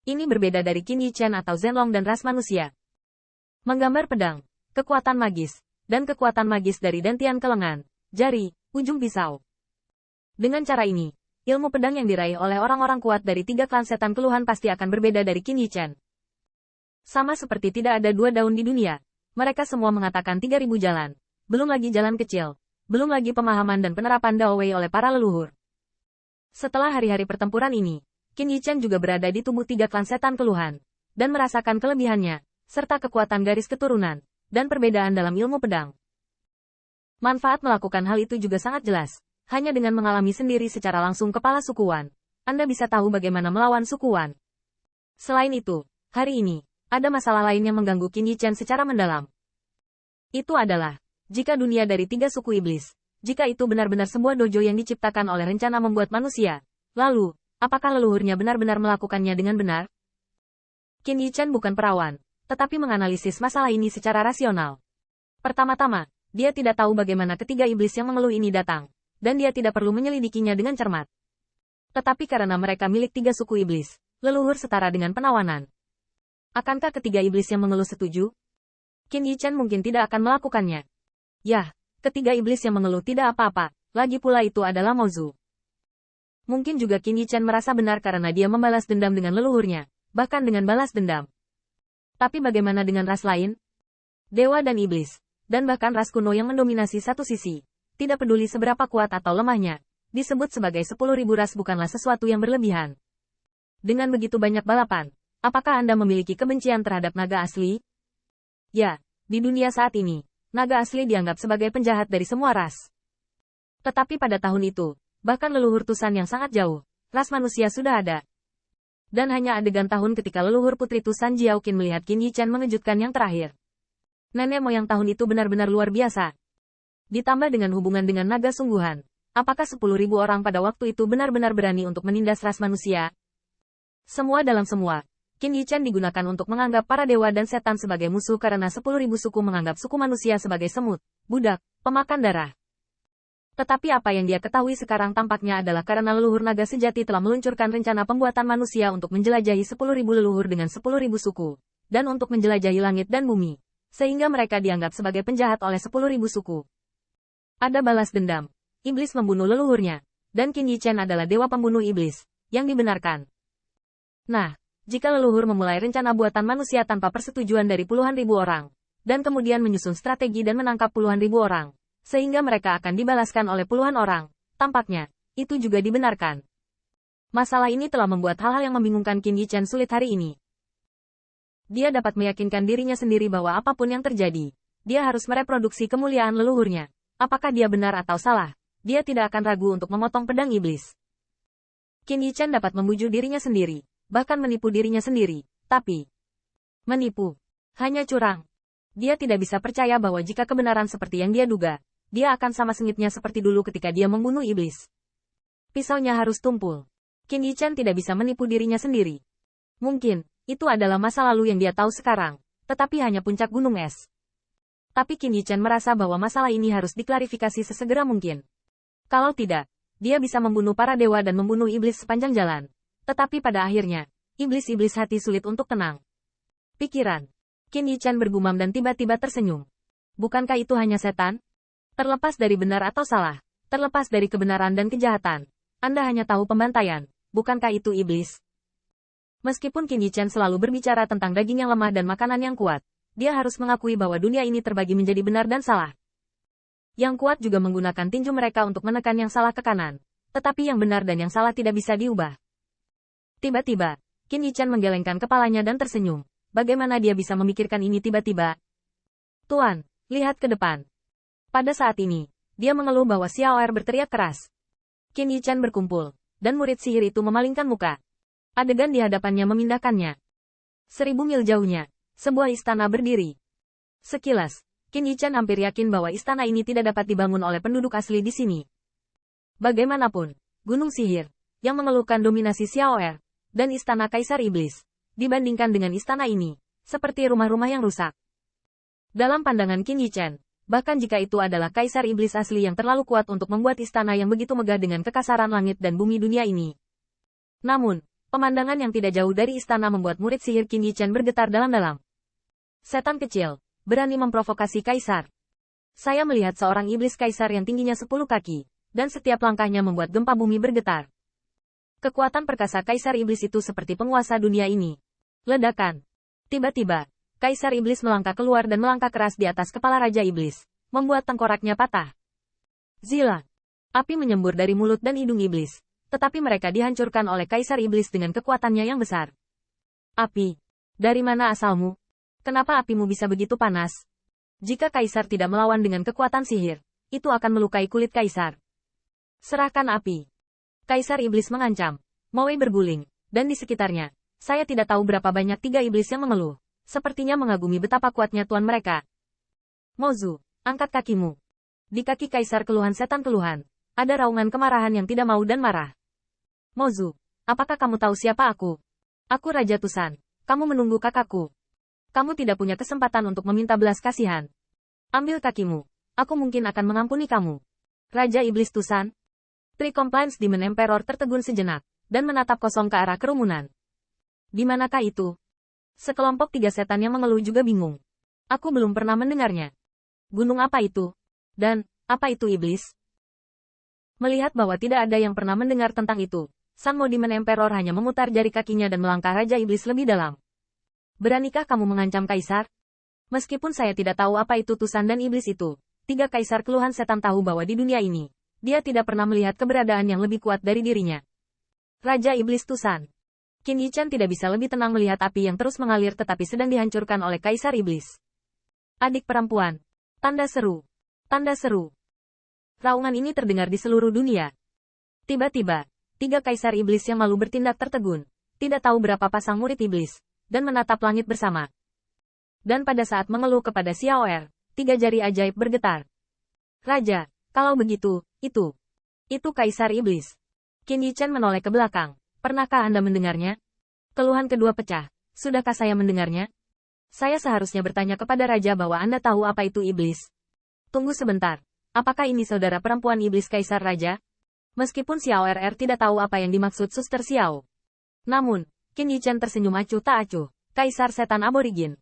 Ini berbeda dari Qin Yichen atau Zhenlong dan ras manusia. Menggambar pedang, kekuatan magis, dan kekuatan magis dari dantian ke lengan, jari, ujung pisau. Dengan cara ini, ilmu pedang yang diraih oleh orang-orang kuat dari 3 klan setan keluhan pasti akan berbeda dari Qin Yichen. Sama seperti tidak ada 2 daun di dunia, mereka semua mengatakan 3.000 jalan, belum lagi jalan kecil, belum lagi pemahaman dan penerapan Dao Wei oleh para leluhur. Setelah hari-hari pertempuran ini, Qin Yichen juga berada di tubuh 3 klan setan keluhan, dan merasakan kelebihannya, serta kekuatan garis keturunan, dan perbedaan dalam ilmu pedang. Manfaat melakukan hal itu juga sangat jelas, hanya dengan mengalami sendiri secara langsung kepala suku Wan, Anda bisa tahu bagaimana melawan suku Wan. Selain itu, hari ini, ada masalah lain yang mengganggu Qin Yichen secara mendalam. Itu adalah, jika dunia dari 3 suku iblis, jika itu benar-benar sebuah dojo yang diciptakan oleh rencana membuat manusia, lalu, apakah leluhurnya benar-benar melakukannya dengan benar? Qin Yichen bukan perawan, tetapi menganalisis masalah ini secara rasional. Pertama-tama, dia tidak tahu bagaimana ketiga iblis yang mengeluh ini datang, dan dia tidak perlu menyelidikinya dengan cermat. Tetapi karena mereka milik 3 suku iblis, leluhur setara dengan penawanan. Akankah ketiga iblis yang mengeluh setuju? Qin Yichen mungkin tidak akan melakukannya. Yah, ketiga iblis yang mengeluh tidak apa-apa, lagi pula itu adalah Mozu. Mungkin juga Qin Yichen merasa benar karena dia membalas dendam dengan leluhurnya, bahkan dengan balas dendam. Tapi bagaimana dengan ras lain? Dewa dan iblis, dan bahkan ras kuno yang mendominasi satu sisi, tidak peduli seberapa kuat atau lemahnya, disebut sebagai 10.000 ras bukanlah sesuatu yang berlebihan. Dengan begitu banyak balapan, apakah Anda memiliki kebencian terhadap naga asli? Ya, di dunia saat ini, naga asli dianggap sebagai penjahat dari semua ras. Tetapi pada tahun itu, bahkan leluhur Tusan yang sangat jauh, ras manusia sudah ada. Dan hanya adegan tahun ketika leluhur putri Tusan Jiaoqin melihat Qin Yichen mengejutkan yang terakhir. Nenek moyang tahun itu benar-benar luar biasa. Ditambah dengan hubungan dengan naga sungguhan, apakah 10.000 orang pada waktu itu benar-benar berani untuk menindas ras manusia? Semua dalam semua, Qin Yichen digunakan untuk menganggap para dewa dan setan sebagai musuh karena 10.000 suku menganggap suku manusia sebagai semut, budak, pemakan darah. Tetapi apa yang dia ketahui sekarang tampaknya adalah karena leluhur naga sejati telah meluncurkan rencana pembuatan manusia untuk menjelajahi 10.000 leluhur dengan 10.000 suku, dan untuk menjelajahi langit dan bumi, sehingga mereka dianggap sebagai penjahat oleh 10.000 suku. Ada balas dendam, iblis membunuh leluhurnya, dan Qin Yichen adalah dewa pembunuh iblis, yang dibenarkan. Nah, jika leluhur memulai rencana buatan manusia tanpa persetujuan dari puluhan ribu orang, dan kemudian menyusun strategi dan menangkap puluhan ribu orang, sehingga mereka akan dibalaskan oleh puluhan orang, tampaknya, itu juga dibenarkan. Masalah ini telah membuat hal-hal yang membingungkan Qin Yichen sulit hari ini. Dia dapat meyakinkan dirinya sendiri bahwa apapun yang terjadi, dia harus mereproduksi kemuliaan leluhurnya. Apakah dia benar atau salah, dia tidak akan ragu untuk memotong pedang iblis. Qin Yichen dapat membujuk dirinya sendiri, bahkan menipu dirinya sendiri, tapi menipu, hanya curang. Dia tidak bisa percaya bahwa jika kebenaran seperti yang dia duga, dia akan sama sengitnya seperti dulu ketika dia membunuh iblis. Pisaunya harus tumpul. Qin Yichen tidak bisa menipu dirinya sendiri. Mungkin, itu adalah masa lalu yang dia tahu sekarang, tetapi hanya puncak gunung es. Tapi Qin Yichen merasa bahwa masalah ini harus diklarifikasi sesegera mungkin. Kalau tidak, dia bisa membunuh para dewa dan membunuh iblis sepanjang jalan. Tetapi pada akhirnya, iblis-iblis hati sulit untuk tenang. Pikiran. Qin Yichen bergumam dan tiba-tiba tersenyum. Bukankah itu hanya setan? Terlepas dari benar atau salah, terlepas dari kebenaran dan kejahatan, Anda hanya tahu pembantaian, bukankah itu iblis? Meskipun Qin Yichen selalu berbicara tentang daging yang lemah dan makanan yang kuat, dia harus mengakui bahwa dunia ini terbagi menjadi benar dan salah. Yang kuat juga menggunakan tinju mereka untuk menekan yang salah ke kanan, tetapi yang benar dan yang salah tidak bisa diubah. Tiba-tiba, Qin Yichen menggelengkan kepalanya dan tersenyum. Bagaimana dia bisa memikirkan ini tiba-tiba? Tuan, lihat ke depan. Pada saat ini, dia mengeluh bahwa Xiaoer berteriak keras. Qin Yichen berkumpul, dan murid sihir itu memalingkan muka. Adegan di hadapannya memindahkannya. 1000 mil jauhnya, sebuah istana berdiri. Sekilas, Qin Yichen hampir yakin bahwa istana ini tidak dapat dibangun oleh penduduk asli di sini. Bagaimanapun, gunung sihir, yang mengeluhkan dominasi Xiaoer, dan istana Kaisar Iblis, dibandingkan dengan istana ini, seperti rumah-rumah yang rusak. Dalam pandangan Qin Yichen, bahkan jika itu adalah Kaisar Iblis asli yang terlalu kuat untuk membuat istana yang begitu megah dengan kekasaran langit dan bumi dunia ini. Namun, Pemandangan yang tidak jauh dari istana membuat murid sihir Qin Yichen bergetar dalam-dalam. Setan kecil, berani memprovokasi kaisar. Saya melihat seorang iblis kaisar yang tingginya 10 kaki, dan setiap langkahnya membuat gempa bumi bergetar. Kekuatan perkasa kaisar iblis itu seperti penguasa dunia ini. Ledakan. Tiba-tiba, kaisar iblis melangkah keluar dan melangkah keras di atas kepala raja iblis, membuat tengkoraknya patah. Zila. Api menyembur dari mulut dan hidung iblis, tetapi mereka dihancurkan oleh kaisar iblis dengan kekuatannya yang besar. Api. Dari mana asalmu? Kenapa apimu bisa begitu panas? Jika kaisar tidak melawan dengan kekuatan sihir, itu akan melukai kulit kaisar. Serahkan api. Kaisar iblis mengancam. Mowei berguling, dan di sekitarnya, saya tidak tahu berapa banyak 3 iblis yang mengeluh. Sepertinya mengagumi betapa kuatnya tuan mereka. Mozu, angkat kakimu. Di kaki kaisar keluhan setan keluhan. Ada raungan kemarahan yang tidak mau dan marah. Mozu, apakah kamu tahu siapa aku? Aku Raja Tusan. Kamu menunggu kakakku. Kamu tidak punya kesempatan untuk meminta belas kasihan. Ambil kakimu. Aku mungkin akan mengampuni kamu. Raja Iblis Tusan. Three Compliance Demon Emperor tertegun sejenak, dan menatap kosong ke arah kerumunan. Di manakah itu? Sekelompok 3 setan yang mengeluh juga bingung. Aku belum pernah mendengarnya. Gunung apa itu? Dan, apa itu iblis? Melihat bahwa tidak ada yang pernah mendengar tentang itu, Sang Demon Emperor hanya memutar jari kakinya dan melangkah Raja Iblis lebih dalam. Beranikah kamu mengancam kaisar? Meskipun saya tidak tahu apa itu Tusan dan iblis itu, 3 kaisar keluhan setan tahu bahwa di dunia ini, dia tidak pernah melihat keberadaan yang lebih kuat dari dirinya. Raja Iblis Tusan. Qin Yichen tidak bisa lebih tenang melihat api yang terus mengalir tetapi sedang dihancurkan oleh kaisar iblis. Adik perempuan. Tanda seru. Tanda seru. Raungan ini terdengar di seluruh dunia. Tiba-tiba, 3 kaisar iblis yang malu bertindak tertegun, tidak tahu berapa pasang murid iblis, dan menatap langit bersama. Dan pada saat mengeluh kepada Xiao Er, 3 jari ajaib bergetar. Raja, kalau begitu, itu kaisar iblis. Qin Yichen menoleh ke belakang. Pernahkah Anda mendengarnya? Keluhan kedua pecah. Sudahkah saya mendengarnya? Saya seharusnya bertanya kepada Raja bahwa Anda tahu apa itu iblis. Tunggu sebentar. Apakah ini saudara perempuan iblis Kaisar Raja? Meskipun Xiao RR tidak tahu apa yang dimaksud Suster Xiao. Namun, Qin Yichen tersenyum acuh tak acuh. Kaisar setan aborigin,